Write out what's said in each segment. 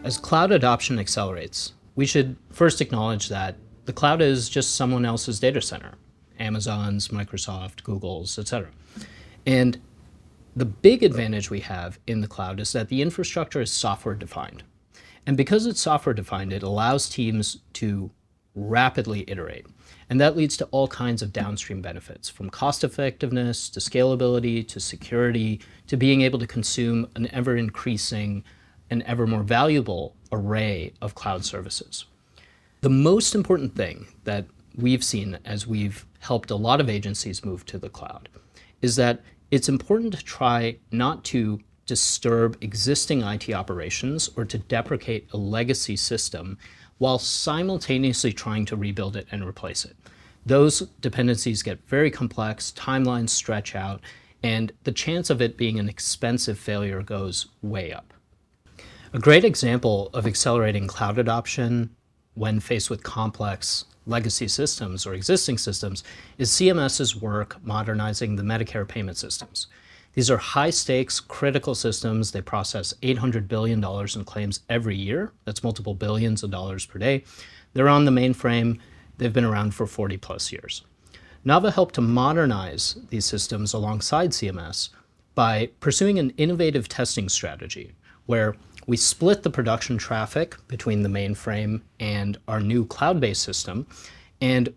As cloud adoption accelerates, we should first acknowledge that the cloud is just someone else's data center, Amazon's, Microsoft, Google's, etc. And the big advantage we have in the cloud is that the infrastructure is software defined. And because it's software defined, it allows teams to rapidly iterate. And that leads to all kinds of downstream benefits, from cost effectiveness to scalability to security to being able to consume an ever increasing and ever more valuable array of cloud services. The most important thing that we've seen as we've helped a lot of agencies move to the cloud is that it's important to try not to disturb existing IT operations or to deprecate a legacy system while simultaneously trying to rebuild it and replace it. Those dependencies get very complex, timelines stretch out, and the chance of it being an expensive failure goes way up. A great example of accelerating cloud adoption when faced with complex legacy systems or existing systems is CMS's work modernizing the Medicare payment systems. These are high-stakes, critical systems. They process $800 billion in claims every year. That's multiple billions of dollars per day. They're on the mainframe. They've been around for 40 plus years. Nava helped to modernize these systems alongside CMS by pursuing an innovative testing strategy where we split the production traffic between the mainframe and our new cloud-based system, and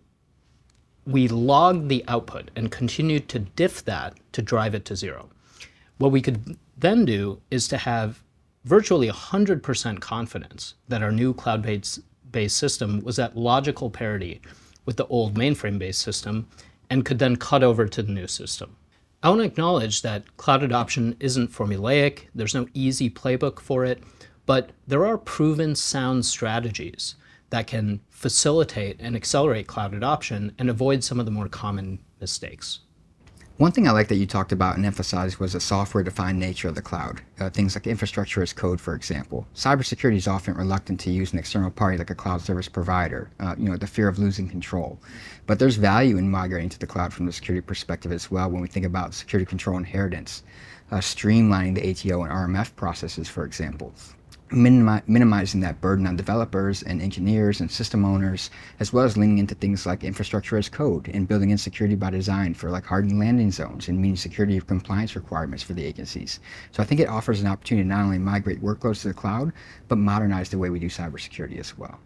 we logged the output and continued to diff that to drive it to zero. What we could then do is to have virtually 100% confidence that our new cloud-based system was at logical parity with the old mainframe-based system and could then cut over to the new system. I want to acknowledge that cloud adoption isn't formulaic, there's no easy playbook for it, but there are proven sound strategies that can facilitate and accelerate cloud adoption and avoid some of the more common mistakes. One thing I like that you talked about and emphasized was the software-defined nature of the cloud. Things like infrastructure as code, for example. Cybersecurity is often reluctant to use an external party like a cloud service provider, the fear of losing control. But there's value in migrating to the cloud from the security perspective as well when we think about security control inheritance, streamlining the ATO and RMF processes, for example. Minimizing that burden on developers and engineers and system owners, as well as leaning into things like infrastructure as code and building in security by design for like hardened landing zones and meeting security compliance requirements for the agencies. So I think it offers an opportunity to not only migrate workloads to the cloud, but modernize the way we do cybersecurity as well.